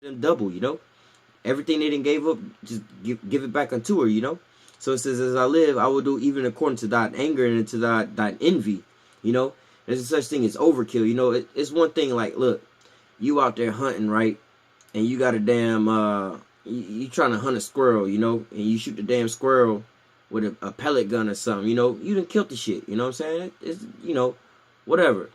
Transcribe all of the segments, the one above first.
them double, you know. Everything they didn't gave up, just give it back unto her, you know. So it says, as I live, I will do even according to thine anger and to thine envy, you know. There's a such thing as overkill, you know. It's one thing like, look, you out there hunting, right? And you got a damn, you trying to hunt a squirrel, you know, and you shoot the damn squirrel with a pellet gun or something, you know, you done killed the shit, you know what I'm saying? It's, you know, whatever.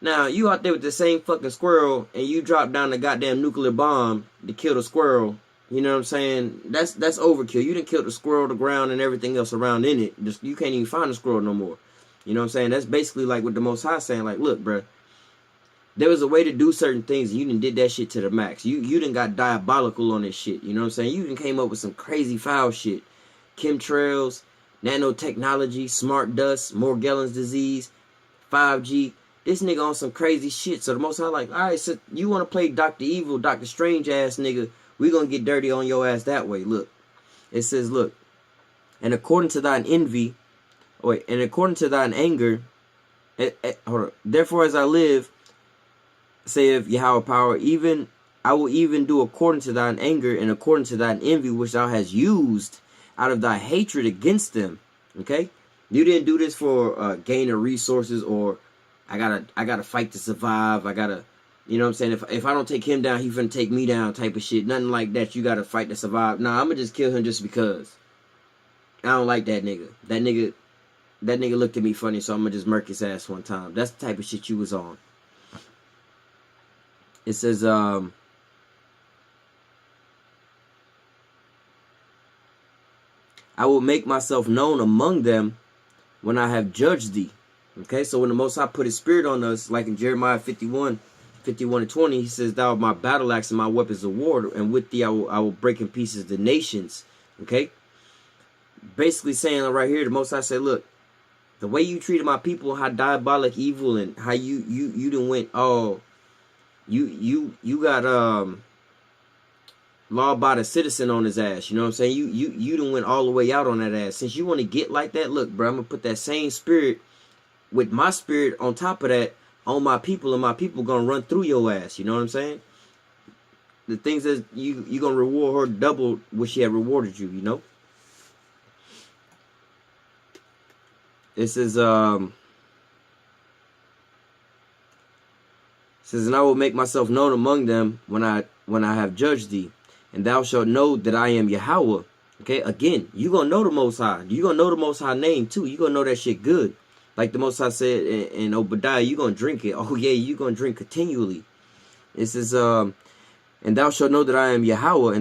Now, you out there with the same fucking squirrel and you drop down the goddamn nuclear bomb to kill the squirrel, you know what I'm saying? That's overkill. You done killed the squirrel, the ground, and everything else around in it. Just, you can't even find the squirrel no more. You know what I'm saying? That's basically like what the Most High saying, like, look, bruh, there was a way to do certain things, and you done did that shit to the max. You done got diabolical on this shit, you know what I'm saying? You done came up with some crazy foul shit. Chemtrails, nanotechnology, smart dust, Morgellons disease, 5G. This nigga on some crazy shit. So the Most High like, alright, so you want to play Dr. Evil, Dr. Strange ass nigga, we gonna get dirty on your ass that way. Look, it says, look, and according to thine envy, and according to thine anger, hold on. Therefore as I live, saith Yahweh power, even I will even do according to thine anger and according to thine envy which thou hast used out of thy hatred against them. Okay, you didn't do this for gain of resources, or I gotta fight to survive. I gotta, you know what I'm saying? If I don't take him down, he finna take me down type of shit. Nothing like that. You gotta fight to survive. Nah, I'm gonna just kill him just because. I don't like that nigga. That nigga looked at me funny, so I'm gonna just murk his ass one time. That's the type of shit you was on. It says, I will make myself known among them when I have judged thee. Okay, so when the Most High put his spirit on us, like in Jeremiah 51 and 20, he says, thou art my battle axe and my weapons of war, and with thee I will break in pieces the nations. Okay, basically saying right here, the Most High said, look, the way you treated my people, how diabolic evil, and how you done went, oh, you got law-abiding citizen on his ass. You know what I'm saying? You done went all the way out on that ass. Since you want to get like that, look, bro, I'm gonna put that same spirit with my spirit on top of that on my people, and my people gonna run through your ass. You know what I'm saying? The things that you gonna reward her double what she had rewarded you. You know. It says says, and I will make myself known among them when I have judged thee, and thou shalt know that I am Yahweh. Okay, again, you gonna know the Most High. You gonna know the Most High name too. You gonna know that shit good. Like the Most High said in Obadiah, you gonna drink it. Oh yeah, you gonna drink continually. It says, and thou shalt know that I am Yahweh,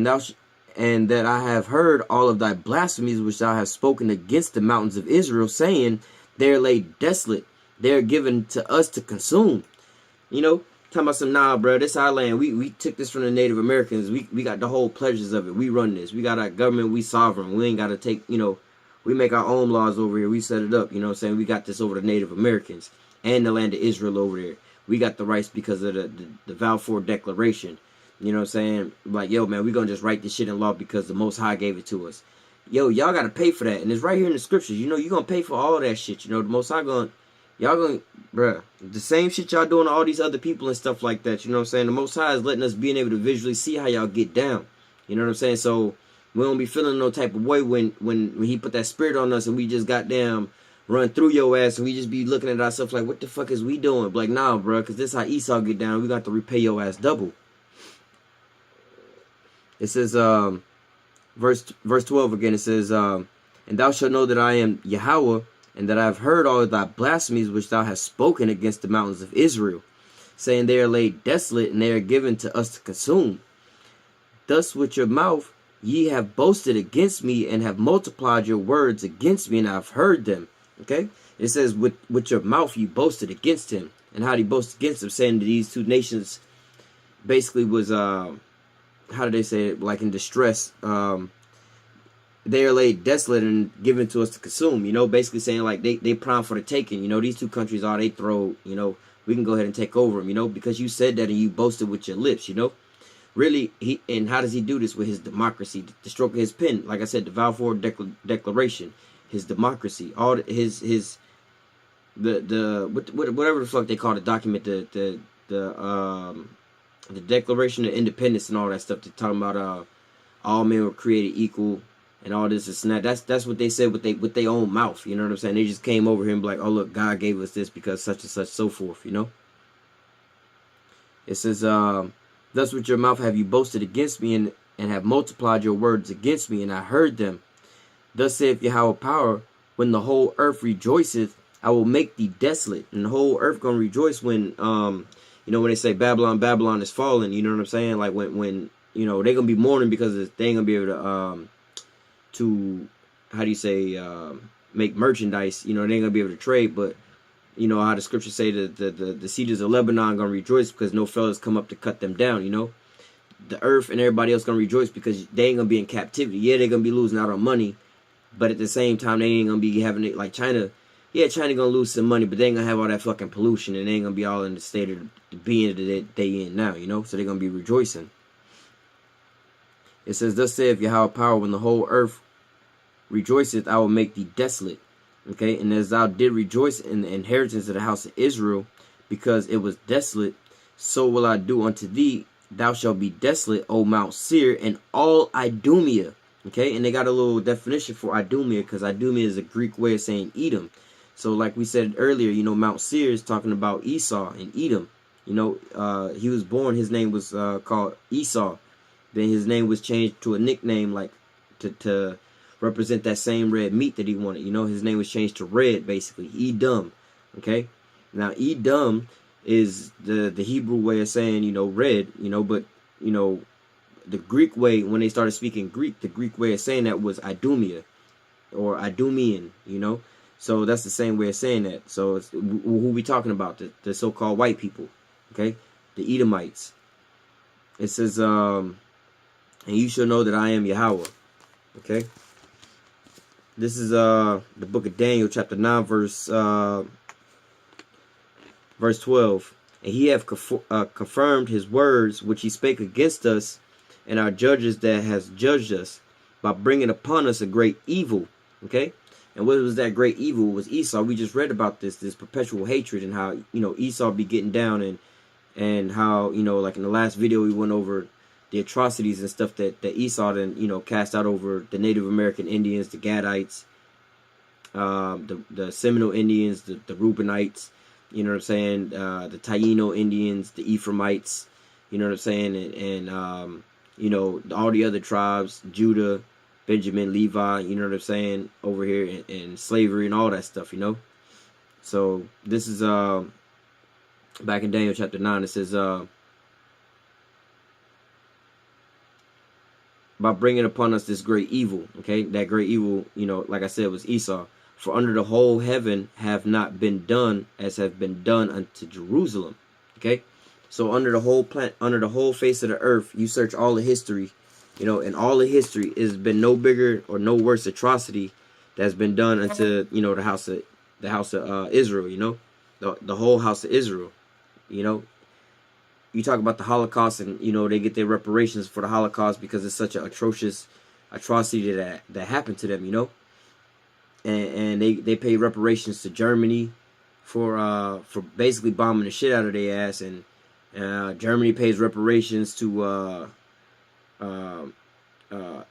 and that I have heard all of thy blasphemies which thou hast spoken against the mountains of Israel, saying, they are laid desolate, they are given to us to consume. You know, talking about some, nah, bro, this our land. We took this from the Native Americans. We got the whole pleasures of it. We run this. We got our government. We sovereign. We ain't got to take, you know, we make our own laws over here. We set it up. You know what I'm saying? We got this over the Native Americans and the land of Israel over there. We got the rights because of the Balfour Declaration. You know what I'm saying? Like, yo, man, we going to just write this shit in law because the Most High gave it to us. Yo, y'all got to pay for that. And it's right here in the scriptures. You know, you're going to pay for all that shit. You know, the Most High going to, y'all going to, bruh, the same shit y'all doing to all these other people and stuff like that. You know what I'm saying? The Most High is letting us being able to visually see how y'all get down. You know what I'm saying? So we don't be feeling no type of way when he put that spirit on us and we just goddamn run through your ass and we just be looking at ourselves like, what the fuck is we doing? Like, nah, bruh, because this is how Esau get down. We got to repay your ass double. It says, verse 12 again, it says, and thou shalt know that I am Yahweh, and that I have heard all of thy blasphemies which thou hast spoken against the mountains of Israel, saying they are laid desolate, and they are given to us to consume. Thus with your mouth ye have boasted against me, and have multiplied your words against me, and I have heard them. Okay? It says, with your mouth you boasted against him. And how did he boast against him? Saying that these two nations basically was, how did they say it? Like in distress. They are laid desolate and given to us to consume. You know, basically saying like they prime for the taking. You know, these two countries are they throw. You know, we can go ahead and take over them. You know, because you said that and you boasted with your lips. You know, really. And how does he do this with his democracy? The stroke of his pen. Like I said, the Balfour Declaration. His democracy. All his whatever the fuck they call the document. The the Declaration of Independence and all that stuff. They're talking about all men were created equal and all this and that. That's what they said with their own mouth. You know what I'm saying? They just came over here and be like, oh look, God gave us this because such and such, so forth. You know. It says, thus with your mouth have you boasted against me, and have multiplied your words against me, and I heard them. Thus saith Yahweh power, when the whole earth rejoiceth, I will make thee desolate. And the whole earth gonna rejoice when you know, when they say Babylon, Babylon is fallen, you know what I'm saying? Like when you know, they're gonna be mourning because they ain't gonna be able to how do you say make merchandise, you know, they ain't gonna be able to trade. But you know how the scriptures say that the cedars of Lebanon gonna rejoice because no fellas come up to cut them down, you know. The earth and everybody else gonna rejoice because they ain't gonna be in captivity. Yeah, they're gonna be losing out on money, but at the same time they ain't gonna be having it like China. Yeah, China gonna lose some money, but they ain't gonna have all that fucking pollution, and they ain't gonna be all in the state of being that they in now, you know. So they're gonna be rejoicing. It says, thus saith Yahweh power, when the whole earth rejoiceth, I will make thee desolate. Okay, and as thou did rejoice in the inheritance of the house of Israel, because it was desolate, so will I do unto thee. Thou shalt be desolate, O Mount Seir, and all Idumea. Okay, and they got a little definition for Idumea, because Idumea is a Greek way of saying Edom. So like we said earlier, you know, Mount Seir is talking about Esau and Edom. You know, he was born, his name was called Esau. Then his name was changed to a nickname, like to represent that same red meat that he wanted. You know, his name was changed to Red, basically. Edom. Okay? Now, Edom is the Hebrew way of saying, you know, red, you know, but, you know, the Greek way, when they started speaking Greek, the Greek way of saying that was Idumea, or Idumean, you know? So that's the same way of saying that. So it's, who we talking about? The so-called white people, okay? The Edomites. It says, and you shall know that I am Yahweh, okay? This is the book of Daniel, chapter 9, verse 12. And he hath confirmed his words which he spake against us, and our judges that has judged us, by bringing upon us a great evil. Okay? And what was that great evil? It was Esau. We just read about this perpetual hatred, and how, you know, Esau be getting down, and how, you know, like in the last video we went over the atrocities and stuff that Esau then, you know, cast out over the Native American Indians, the Gadites, the Seminole Indians, the Reubenites, you know what I'm saying, the Taino Indians, the Ephraimites, you know what I'm saying, and you know, all the other tribes, Judah, Benjamin, Levi, you know what I'm saying, over here, and slavery and all that stuff, you know. So this is back in Daniel chapter 9, it says, by bringing upon us this great evil. Okay, that great evil, you know, like I said, was Esau. For under the whole heaven have not been done as have been done unto Jerusalem. Okay, so under the whole face of the earth, you search all the history, you know, and all the history has been no bigger or no worse atrocity that's been done unto, you know, the house of Israel. You know, the whole house of Israel. You know. You talk about the Holocaust, and, you know, they get their reparations for the Holocaust because it's such an atrocious atrocity that happened to them, you know. And they pay reparations to Germany for basically bombing the shit out of their ass, and Germany pays reparations to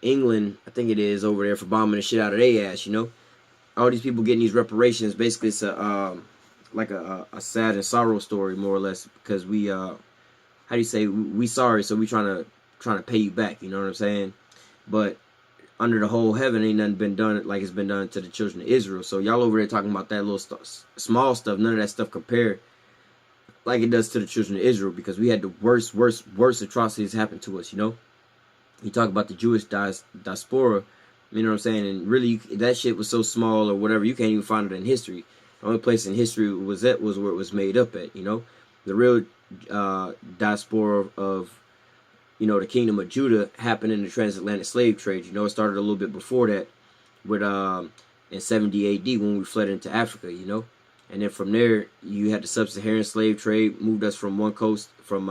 England, I think it is, over there for bombing the shit out of their ass, you know. All these people getting these reparations, basically it's like a sad and sorrow story, more or less, because we how do you say, we sorry, so we trying to pay you back, you know what I'm saying? But under the whole heaven ain't nothing been done like it's been done to the children of Israel. So y'all over there talking about that little small stuff, none of that stuff compared like it does to the children of Israel, because we had the worst atrocities happen to us, you know? You talk about the Jewish diaspora, you know what I'm saying? And really, that shit was so small or whatever, you can't even find it in history. The only place in history was where it was made up at, you know? The real diaspora of, you know, the kingdom of Judah happened in the transatlantic slave trade. You know, it started a little bit before that with in 70 AD when we fled into Africa, you know. And then from there, you had the sub-Saharan slave trade, moved us from one coast, from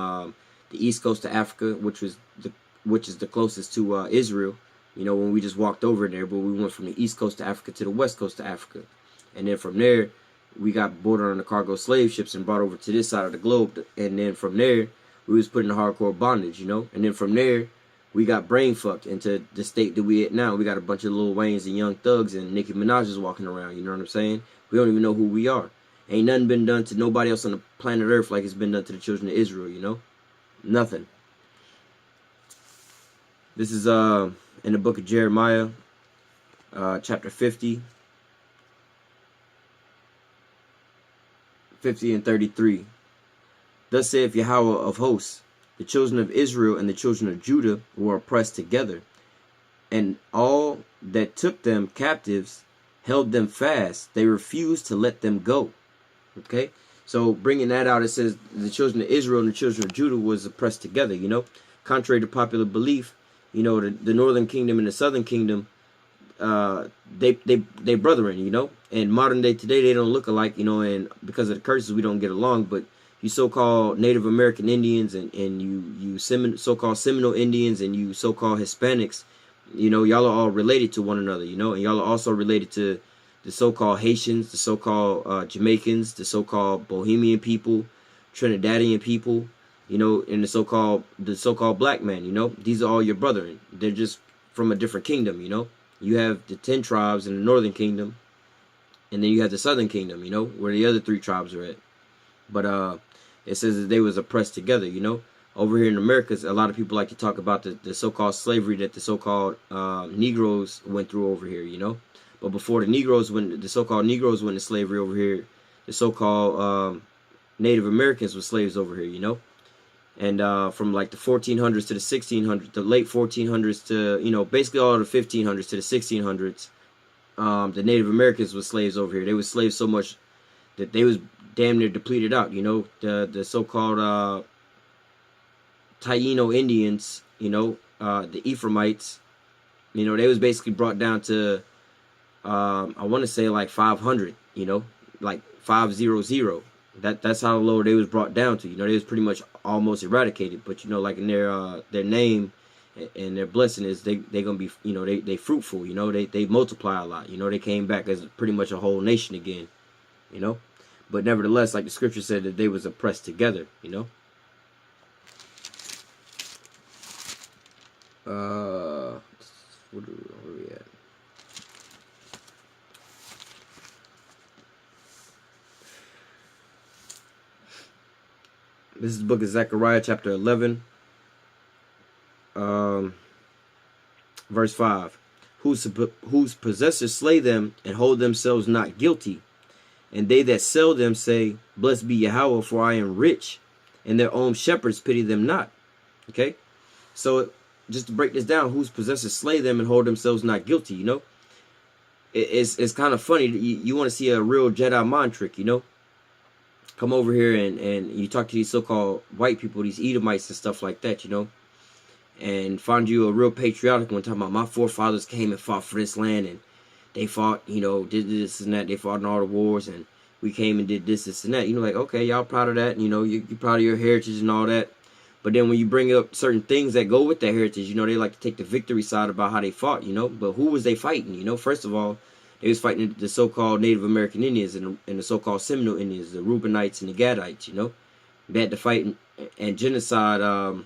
the east coast to Africa, which is the closest to Israel, you know, when we just walked over there. But we went from the east coast to Africa to the west coast to Africa. And then from there, we got boarded on the cargo slave ships and brought over to this side of the globe. And then from there, we was put in hardcore bondage, you know. And then from there, we got brain fucked into the state that we at now. We got a bunch of Lil Waynes and Young Thugs and Nicki Minaj's walking around. You know what I'm saying? We don't even know who we are. Ain't nothing been done to nobody else on the planet Earth like it's been done to the children of Israel. You know, nothing. This is in the book of Jeremiah, chapter 50 and 33. Thus saith Yahweh of hosts, the children of Israel and the children of Judah were oppressed together, and all that took them captives held them fast. They refused to let them go. Okay, so bringing that out, it says the children of Israel and the children of Judah was oppressed together. You know, contrary to popular belief, you know, the northern kingdom and the southern kingdom, they brethren. You know, and modern day today they don't look alike. You know, and because of the curses we don't get along. But you so-called Native American Indians and you so-called Seminole Indians and you so-called Hispanics, you know, y'all are all related to one another. You know, and y'all are also related to the so-called Haitians, the so-called Jamaicans, the so-called Bohemian people, Trinidadian people, you know, and the so-called black man. You know, these are all your brethren. They're just from a different kingdom. You know, you have the 10 tribes in the northern kingdom, and then you have the southern kingdom. You know, where the other 3 tribes are at. But it says that they was oppressed together. You know, over here in America, a lot of people like to talk about the so-called slavery that the so-called Negroes went through over here. You know. But before the so-called Negroes went into slavery over here, the so-called Native Americans were slaves over here, you know. And from like the 1400s to the 1600s, the late 1400s to, you know, basically all the 1500s to the 1600s, the Native Americans were slaves over here. They were slaves so much that they was damn near depleted out, you know. The so-called Taino Indians, you know, the Ephraimites, you know, they was basically brought down to I want to say like 500, you know, like 500. That's how low they was brought down to. You know, they was pretty much almost eradicated. But you know, like in their name and their blessing is they gonna be, you know, they fruitful. You know, they multiply a lot. You know, they came back as pretty much a whole nation again. You know, but nevertheless, like the scripture said, that they was oppressed together. You know. Where we at? This is the book of Zechariah, chapter 11, verse 5. Whose possessors slay them and hold themselves not guilty. And they that sell them say, Blessed be Yahweh, for I am rich. And their own shepherds pity them not. Okay? So, just to break this down, whose possessors slay them and hold themselves not guilty, you know? It's kind of funny. You want to see a real Jedi mind trick, you know? Come over here and you talk to these so-called white people, these Edomites and stuff like that, you know, and find you a real patriotic one talking about my forefathers came and fought for this land and they fought, you know, did this and that, they fought in all the wars and we came and did this and that. You know, like, okay, y'all proud of that, and, you know, you're proud of your heritage and all that. But then when you bring up certain things that go with that heritage, you know, they like to take the victory side about how they fought, you know, but who was they fighting? You know, first of all, they was fighting the so-called Native American Indians and the so-called Seminole Indians, the Reubenites and the Gadites, you know. They had to fight and genocide,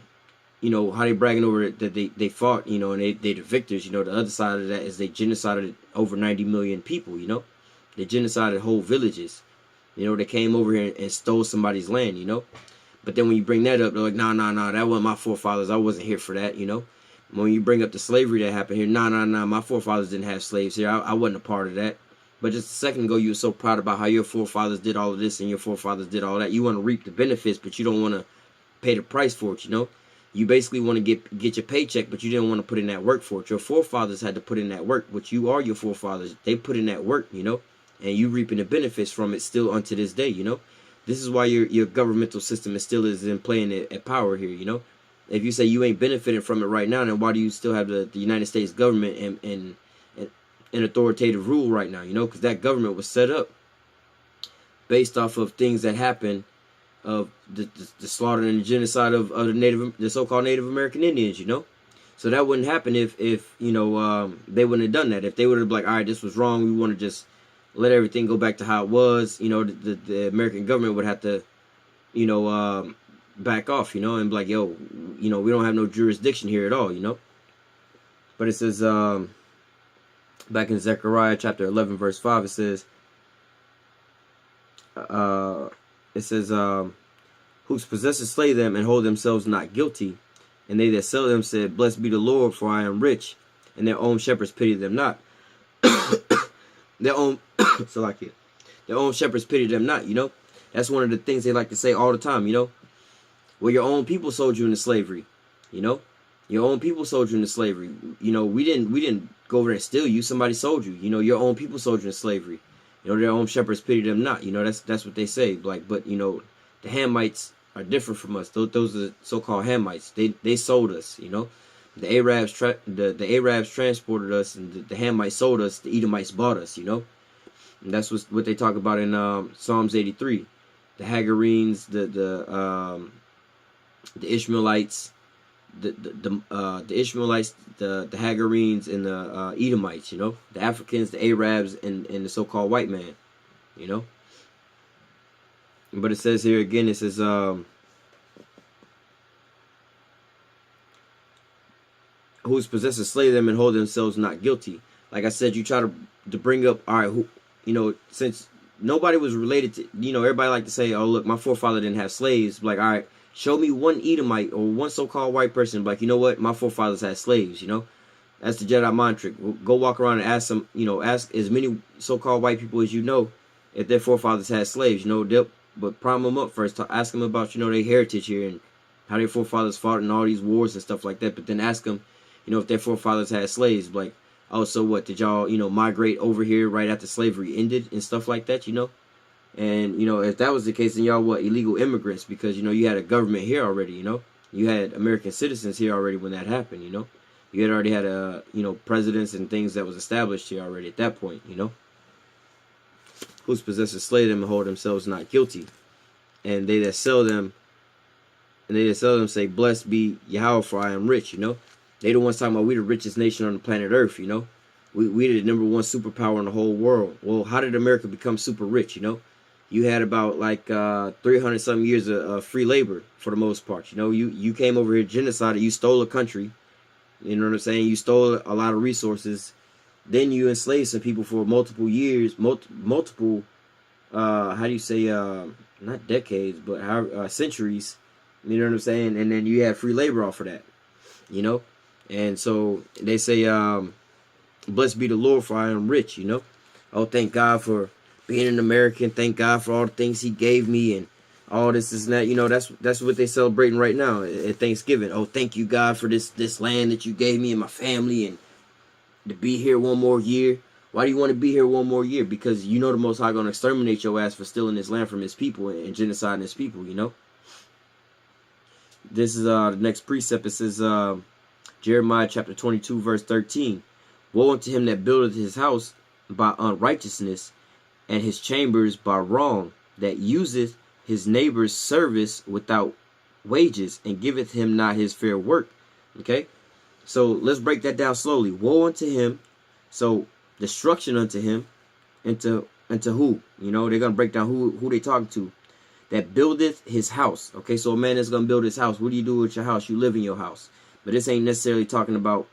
you know, how they bragging over it that they fought, you know, and they the victors, you know. The other side of that is they genocided over 90 million people, you know. They genocided whole villages. You know, they came over here and stole somebody's land, you know. But then when you bring that up, they're like, nah, that wasn't my forefathers. I wasn't here for that, you know. When you bring up the slavery that happened here, nah, my forefathers didn't have slaves here. I wasn't a part of that. But just a second ago, you were so proud about how your forefathers did all of this and your forefathers did all that. You want to reap the benefits, but you don't want to pay the price for it, you know. You basically want to get your paycheck, but you didn't want to put in that work for it. Your forefathers had to put in that work, but you are your forefathers. They put in that work, you know, and you reaping the benefits from it still unto this day, you know. This is why your governmental system is still in playing at power here, you know. If you say you ain't benefiting from it right now, then why do you still have the United States government and authoritative rule right now? You know, because that government was set up based off of things that happened, of the slaughter and the genocide of the so-called Native American Indians. You know, so that wouldn't happen if you know they wouldn't have done that. If they would have been like, all right, this was wrong, we want to just let everything go back to how it was. You know, the American government would have to, you know, back off, you know, and be like, yo, you know, we don't have no jurisdiction here at all, you know. But it says, back in Zechariah chapter 11, verse 5, it says, whose possessors slay them and hold themselves not guilty, and they that sell them said, blessed be the Lord, for I am rich, and their own shepherds pity them not. Their own, their own shepherds pity them not, you know. That's one of the things they like to say all the time, you know. Well, your own people sold you into slavery, you know. Your own people sold you into slavery. You know, we didn't go over there and steal you. Somebody sold you. You know, your own people sold you into slavery. You know, their own shepherds pity them not. You know, that's what they say. Like, but you know, the Hamites are different from us. Those are the so-called Hamites. They sold us. You know, the Arabs the Arabs transported us, and the Hamites sold us. The Edomites bought us. You know, and that's what they talk about in Psalms 83. The Hagarenes, the Ishmaelites. The Ishmaelites, the Hagarenes, and the Edomites, you know, the Africans, the Arabs, and the so-called white man, you know. But it says here again, it says, whose possessors slay them and hold themselves not guilty. Like I said, you try to bring up, all right, who, you know, since nobody was related to, you know, everybody like to say, oh, look, my forefather didn't have slaves. Like, all right, show me one Edomite or one so-called white person, like, you know what, my forefathers had slaves, you know. That's the Jedi mind trick. Go walk around and ask some, you know, ask as many so-called white people as you know if their forefathers had slaves, you know. But prime them up first. Ask them about, you know, their heritage here and how their forefathers fought in all these wars and stuff like that. But then ask them, you know, if their forefathers had slaves. Like, oh, so what? Did y'all, you know, migrate over here right after slavery ended and stuff like that, you know? And, you know, if that was the case, then y'all what, illegal immigrants, because, you know, you had a government here already, you know. You had American citizens here already when that happened, you know. You had already had, you know, presidents and things that was established here already at that point, you know. Whose possessors slay them and hold themselves not guilty. And they that sell them, say, blessed be Yahweh, for I am rich, you know. They the ones talking about we the richest nation on the planet Earth, you know. We the #1 superpower in the whole world. Well, how did America become super rich, you know? You had about like 300 some years of free labor for the most part. You know, you came over here, genocided, you stole a country. You know what I'm saying? You stole a lot of resources. Then you enslaved some people for multiple years, multiple, how do you say, not decades, but centuries. You know what I'm saying? And then you had free labor off of that, you know? And so they say, blessed be the Lord, for I am rich, you know? Oh, thank God for being an American. Thank God for all the things he gave me and all this and that. You know, that's what they're celebrating right now at Thanksgiving. Oh, thank you, God, for this land that you gave me and my family, and to be here one more year. Why do you want to be here one more year? Because you know the Most High going to exterminate your ass for stealing this land from his people and genociding his people, you know. This is the next precept. It says, Jeremiah chapter 22, verse 13. Woe unto him that buildeth his house by unrighteousness, and his chambers by wrong, that useth his neighbor's service without wages, and giveth him not his fair work. Okay, so let's break that down slowly. Woe unto him, so destruction unto him, and to who? You know, they're gonna break down who they talking to. That buildeth his house. Okay, so a man is gonna build his house. What do you do with your house? You live in your house. But this ain't necessarily talking about,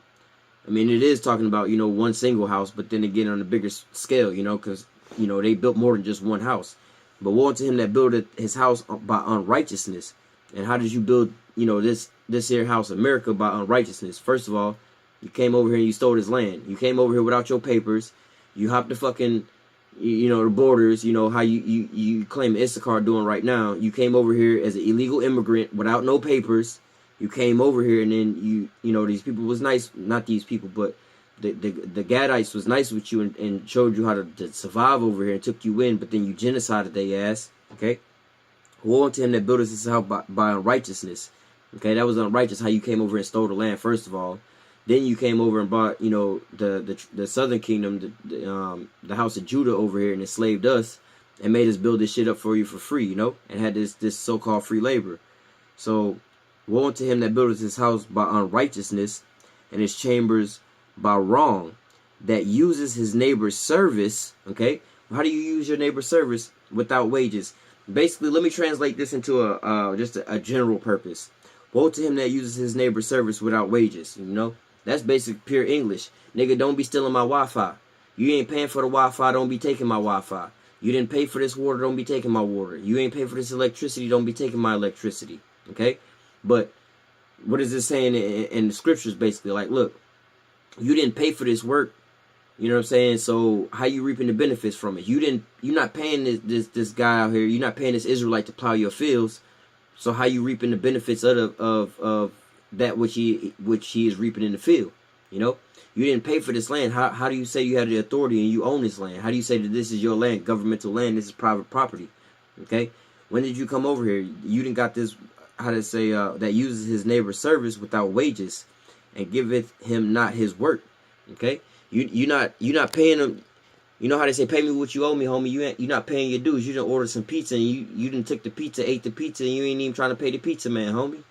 I mean, it is talking about, you know, one single house, but then again on a bigger scale, you know, because, you know, they built more than just one house. But woe unto him that buildeth his house by unrighteousness. And how did you build, you know, this here house, America, by unrighteousness? First of all, you came over here and you stole his land. You came over here without your papers. You hopped the fucking, you know, the borders, you know, how you claim Issachar doing right now. You came over here as an illegal immigrant without no papers. You came over here and then you know, these people was nice, not these people, but the Gadites was nice with you and showed you how to survive over here and took you in, but then you genocided their ass, okay? Woe unto him that buildeth his house by unrighteousness. Okay, that was unrighteous how you came over and stole the land, first of all. Then you came over and brought, you know, the southern kingdom, the house of Judah over here and enslaved us and made us build this shit up for you for free, you know, and had this so-called free labor. So woe unto him that buildeth his house by unrighteousness, and his chambers by wrong, that uses his neighbor's service. Okay, how do you use your neighbor's service without wages? Basically, let me translate this into just a general purpose. Woe to him that uses his neighbor's service without wages. You know, that's basic pure English. Nigga, don't be stealing my Wi-Fi. You ain't paying for the Wi-Fi, don't be taking my Wi-Fi. You didn't pay for this water, don't be taking my water. You ain't pay for this electricity, don't be taking my electricity. Okay? But what is this saying in the scriptures basically? Like, look, you didn't pay for this work. You know what I'm saying? So how you reaping the benefits from it? You're not paying this guy out here. You're not paying this Israelite to plow your fields. So how you reaping the benefits of that which he is reaping in the field? You know, you didn't pay for this land. How do you say you have the authority and you own this land? How do you say that this is your land, governmental land? This is private property. Okay, when did you come over here? You didn't got this. How to say that uses his neighbor's service without wages, and giveth him not his work. Okay. You're not paying them. You know how they say, pay me what you owe me, homie. You're not paying your dues. You didn't order some pizza and you didn't took the pizza, ate the pizza, and you ain't even trying to pay the pizza man, homie.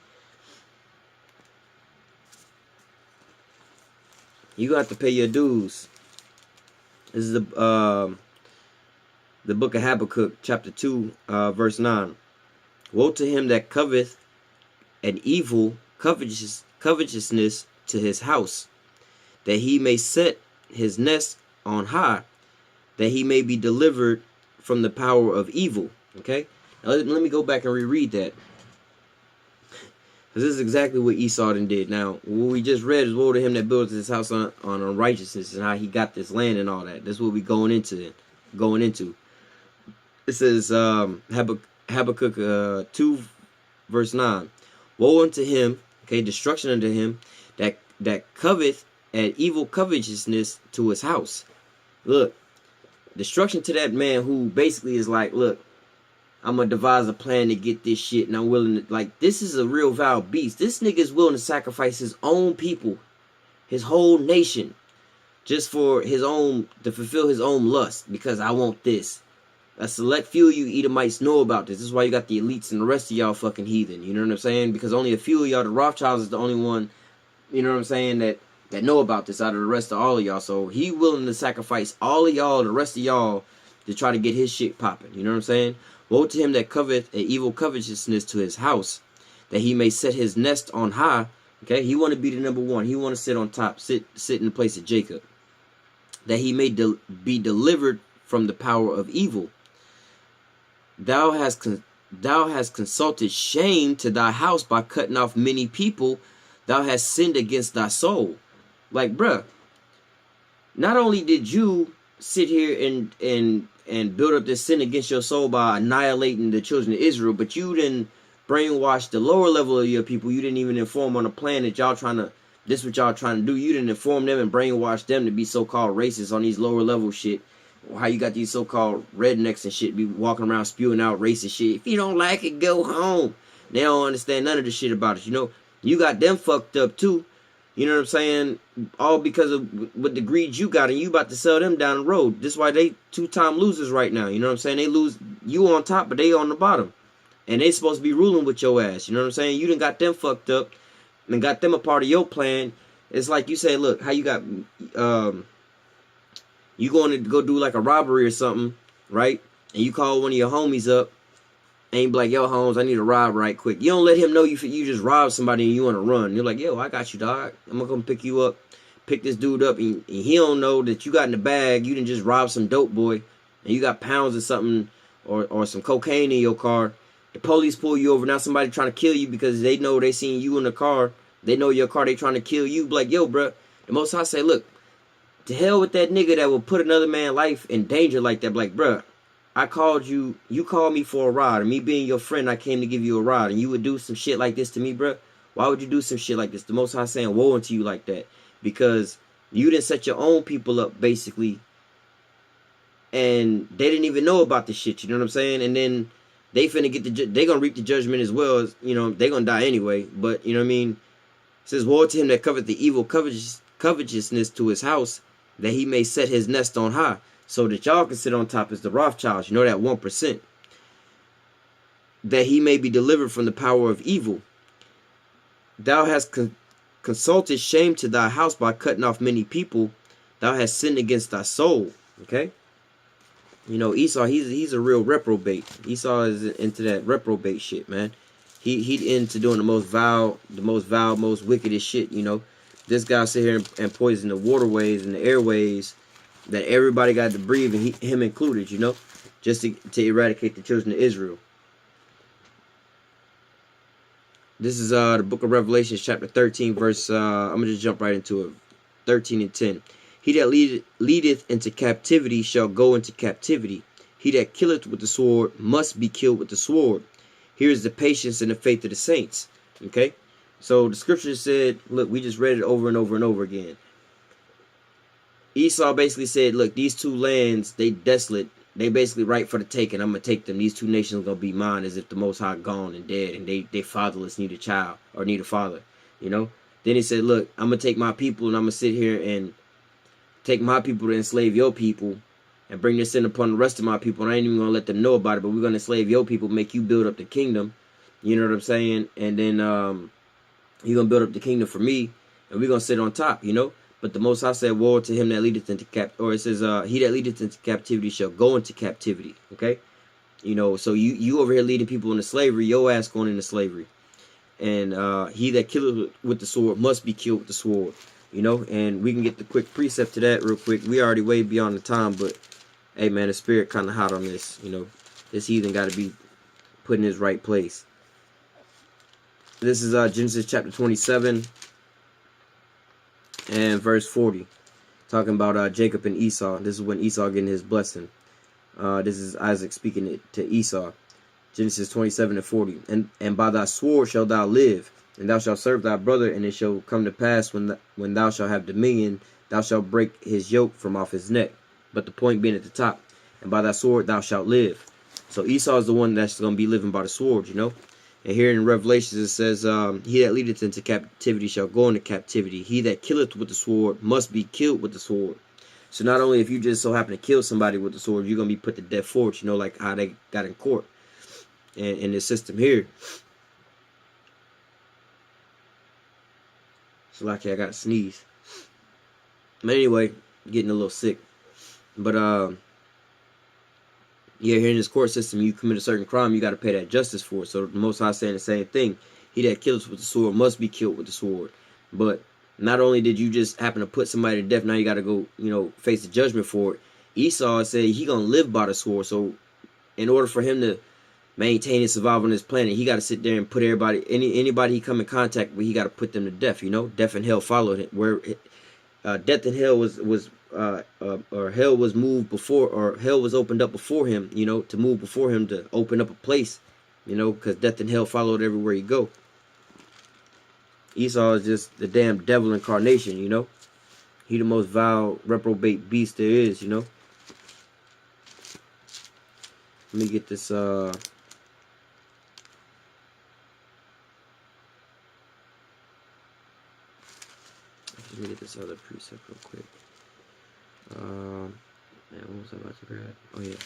You got to pay your dues. This is the book of Habakkuk, chapter 2, verse 9. Woe to him that coveteth an evil covetousness to his house, that he may set his nest on high, that he may be delivered from the power of evil. Okay, now let me go back and reread that, because this is exactly what Esau did. Now, what we just read is woe to him that builds his house on unrighteousness, and how he got this land and all that. That's what we going into. It says Habakkuk 2 verse 9. Woe unto him, okay, destruction unto him that coveteth an evil covetousness to his house. Look, destruction to that man who basically is like, look, I'm gonna devise a plan to get this shit, and I'm willing to, like, this is a real vile beast. This nigga is willing to sacrifice his own people, his whole nation, just for his own, to fulfill his own lust, because I want this. A select few of you Edomites know about this. This is why you got the elites and the rest of y'all fucking heathen. You know what I'm saying? Because only a few of y'all, the Rothschilds is the only one, you know what I'm saying, that know about this out of the rest of all of y'all. So he willing to sacrifice all of y'all, the rest of y'all, to try to get his shit popping. You know what I'm saying? Woe to him that coveteth an evil covetousness to his house, that he may set his nest on high. Okay, he want to be the number one. He want to sit on top, sit in the place of Jacob, that he may be delivered from the power of evil. Thou hast consulted shame to thy house by cutting off many people. Thou hast sinned against thy soul. Like, bruh, not only did you sit here and build up this sin against your soul by annihilating the children of Israel, but you didn't brainwash the lower level of your people. You didn't even inform on a plan that y'all trying to, this is what y'all trying to do. You didn't inform them and brainwash them to be so-called racist on these lower level shit. How you got these so-called rednecks and shit be walking around spewing out racist shit. If you don't like it, go home. They don't understand none of the shit about it. You know, you got them fucked up too. You know what I'm saying? All because of what the greed you got, and you about to sell them down the road. This is why they two-time losers right now. You know what I'm saying? They lose, you on top, but they on the bottom. And they supposed to be ruling with your ass. You know what I'm saying? You done got them fucked up and got them a part of your plan. It's like you say, look, how you got, you going to go do like a robbery or something, right? And you call one of your homies up, and you be like, yo, Holmes, I need to rob right quick. You don't let him know you just robbed somebody and you want to run. You're like, yo, I got you, dog. I'm going to come pick you up, pick this dude up, and he don't know that you got in the bag. You didn't just rob some dope boy, and you got pounds of something or some cocaine in your car. The police pull you over. Now somebody trying to kill you because they know they seen you in the car. They know your car. They trying to kill you. Be like, yo, bro. The Most High say, look, to hell with that nigga that will put another man's life in danger like that. Be like, bro, I called you. You called me for a ride. And me being your friend, I came to give you a ride. And you would do some shit like this to me, bro? Why would you do some shit like this? The Most High saying, woe unto you like that. Because you didn't set your own people up, basically. And they didn't even know about the shit. You know what I'm saying? And then they finna get they gonna reap the judgment as well. As, you know, they gonna die anyway. But, you know what I mean? It says, woe to him that covet the evil covetousness to his house, that he may set his nest on high, so that y'all can sit on top as the Rothschilds. You know, that 1%. That he may be delivered from the power of evil. Thou hast consulted shame to thy house by cutting off many people. Thou hast sinned against thy soul. Okay? You know, Esau, he's a real reprobate. Esau is into that reprobate shit, man. He into doing the most vile, most wickedest shit. You know, this guy sit here and poison the waterways and the airways that everybody got to breathe, and him included. You know, just to eradicate the children of Israel. This is the book of Revelation, chapter 13, verse. I'm gonna just jump right into it. 13 and 10. He that leadeth into captivity shall go into captivity. He that killeth with the sword must be killed with the sword. Here is the patience and the faith of the saints. Okay, so the scripture said, look, we just read it over and over and over again. Esau basically said, look, these two lands, they desolate. They basically right for the taking. I'm going to take them. These two nations are going to be mine, as if the Most High gone and dead, and they fatherless, need a child or need a father, you know. Then he said, look, I'm going to take my people, and I'm going to sit here and take my people to enslave your people and bring this in upon the rest of my people. And I ain't even going to let them know about it, but we're going to enslave your people, make you build up the kingdom. You know what I'm saying? And then you're going to build up the kingdom for me, and we're going to sit on top, you know. But the Most High said, woe to him that leadeth into or it says, he that leadeth into captivity shall go into captivity. Okay? You know, so you over here leading people into slavery, your ass going into slavery. And he that killeth with the sword must be killed with the sword. You know, and we can get the quick precept to that real quick. We already way beyond the time, but hey man, the spirit kind of hot on this. You know, this heathen got to be put in his right place. This is Genesis chapter 27 and verse 40, talking about Jacob and Esau. This is when Esau getting his blessing. This is Isaac speaking to Esau. Genesis 27 and 40. And by thy sword shalt thou live, and thou shalt serve thy brother, and it shall come to pass when thou shalt have dominion, thou shalt break his yoke from off his neck. But the point being at the top, and by thy sword thou shalt live. So Esau is the one that's going to be living by the sword, you know. And here in Revelations it says, he that leadeth into captivity shall go into captivity. He that killeth with the sword must be killed with the sword. So not only if you just so happen to kill somebody with the sword, you're going to be put to death for it, you know, like how they got in court and in this system here. So lucky I got to sneeze. But anyway, getting a little sick. But yeah, here in this court system, you commit a certain crime, you got to pay that justice for it. So the Most High saying the same thing. He that kills with the sword must be killed with the sword. But not only did you just happen to put somebody to death, now you got to go, you know, face the judgment for it. Esau said he gonna live by the sword. So in order for him to maintain and survive on this planet, he got to sit there and put everybody, anybody he come in contact with, he got to put them to death. You know, death and hell followed him. Where death and hell or hell was moved before, or hell was opened up before him, you know, to move before him, to open up a place, you know, because death and hell followed everywhere he go. Esau is just the damn devil incarnation, you know. He the most vile, reprobate beast there is, you know. Let me get this, let me get this other precept real quick. Man, what was I about to grab? Oh yeah.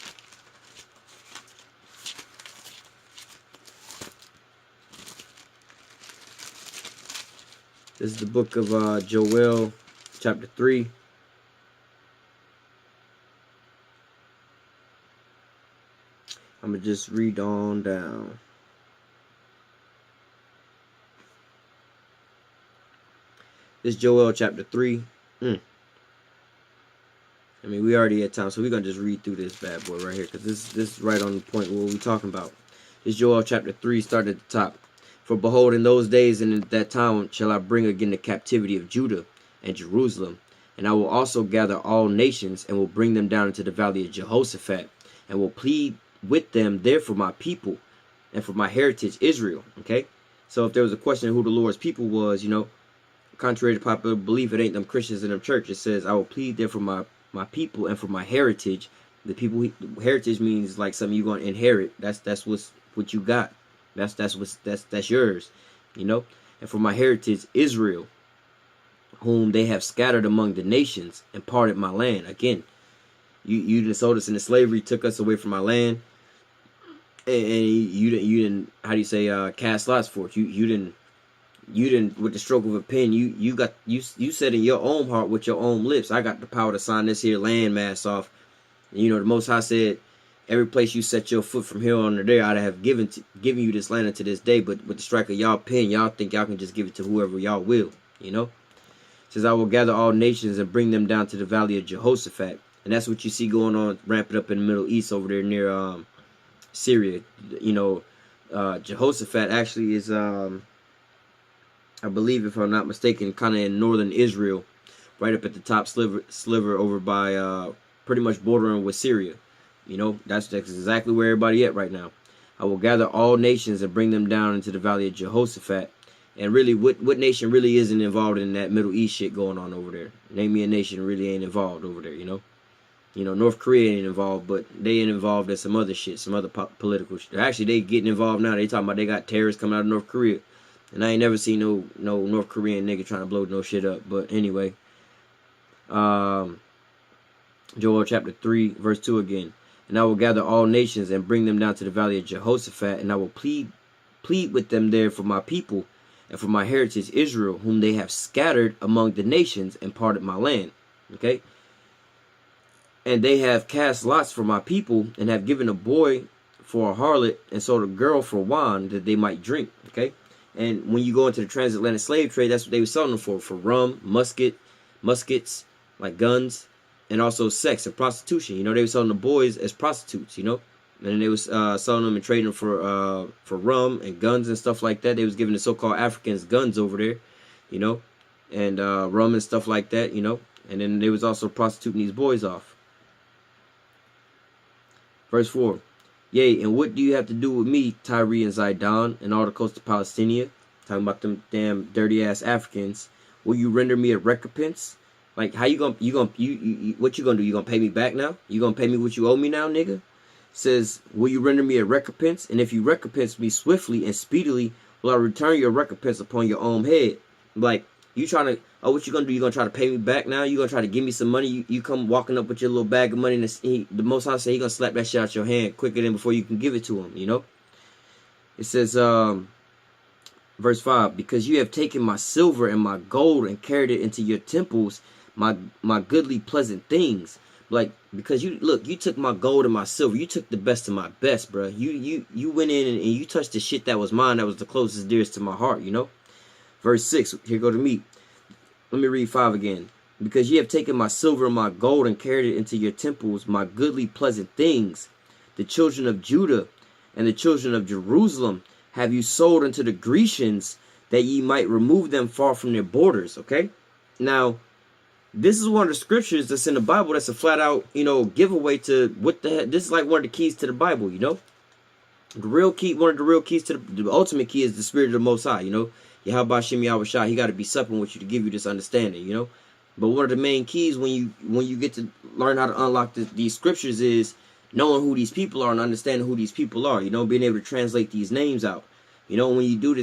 This is the book of Joel, chapter 3. I'm gonna just read on down. This is Joel chapter 3. I mean, we already had time, so we're going to just read through this bad boy right here, because this is right on the point what we're talking about. This is Joel chapter 3, start at the top. For behold, in those days and in that time shall I bring again the captivity of Judah and Jerusalem, and I will also gather all nations, and will bring them down into the valley of Jehoshaphat, and will plead with them there for my people, and for my heritage Israel. Okay? So if there was a question of who the Lord's people was, you know, contrary to popular belief, it ain't them Christians in them church. It says, I will plead there for my people and for my heritage. The people, heritage means like something you're going to inherit. That's what you got. That's yours, you know. And for my heritage Israel, whom they have scattered among the nations and parted my land. Again, you done sold us into slavery, took us away from our land, and you didn't how do you say cast lots for it. You didn't with the stroke of a pen, you said in your own heart with your own lips, I got the power to sign this here land mass off And, you know, the Most High said, every place you set your foot from here on to there, I'd have given you this land unto this day. But with the strike of y'all pen, y'all think y'all can just give it to whoever y'all will, you know. It says, I will gather all nations and bring them down to the valley of Jehoshaphat. And that's what you see going on, ramping up in the Middle East over there near Syria. You know, Jehoshaphat actually is, I believe, if I'm not mistaken, kind of in northern Israel, right up at the top sliver over by pretty much bordering with Syria. You know, that's exactly where everybody at right now. I will gather all nations and bring them down into the valley of Jehoshaphat. And really, what nation really isn't involved in that Middle East shit going on over there? Name me a nation really ain't involved over there, you know? You know, North Korea ain't involved, but they ain't involved in some other shit, some other political shit. Actually, they getting involved now. They talking about they got terrorists coming out of North Korea. And I ain't never seen no North Korean nigga trying to blow no shit up. But anyway, Joel chapter 3, verse 2 again. And I will gather all nations and bring them down to the valley of Jehoshaphat, and I will plead with them there for my people and for my heritage Israel, whom they have scattered among the nations and parted my land. Okay? And they have cast lots for my people, and have given a boy for a harlot, and sold a girl for wine, that they might drink. Okay? And when you go into the transatlantic slave trade, that's what they were selling them for rum, muskets, like guns, and also sex and prostitution. You know, they were selling the boys as prostitutes, you know. And then they was selling them and trading them for rum and guns and stuff like that. They was giving the so-called Africans guns over there, you know, and rum and stuff like that, you know. And then they was also prostituting these boys off. Verse 4. Yea, and what do you have to do with me, Tyre and Zidon, and all the coast of Palestine? Talking about them damn dirty-ass Africans. Will you render me a recompense? Like, how you what you gonna do? You gonna pay me back now? You gonna pay me what you owe me now, nigga? Says, will you render me a recompense? And if you recompense me swiftly and speedily, will I return your recompense upon your own head? Like, you trying to, oh, what you gonna do? You gonna try to pay me back now? You gonna try to give me some money? You come walking up with your little bag of money, and the Most High say he gonna slap that shit out your hand quicker than before you can give it to him, you know? It says, verse 5, because you have taken my silver and my gold and carried it into your temples, my goodly pleasant things. Like, because you took my gold and my silver, you took the best of my best, bro. You went in and you touched the shit that was mine, that was the closest, dearest to my heart, you know. Verse 6, here go to me. Let me read 5 again. Because ye have taken my silver and my gold and carried it into your temples, my goodly pleasant things. The children of Judah and the children of Jerusalem have you sold unto the Grecians, that ye might remove them far from their borders. Okay, now this is one of the scriptures that's in the Bible that's a flat out, you know, giveaway to what the heck. This is like one of the keys to the Bible, you know. The real key, one of the real keys to the ultimate key is the Spirit of the Most High, you know. Yahweh Shem Yahweh Shai, he got to be supping with you to give you this understanding, you know. But one of the main keys when you get to learn how to unlock these scriptures is knowing who these people are and understanding who these people are, you know, being able to translate these names out. You know, when you do this,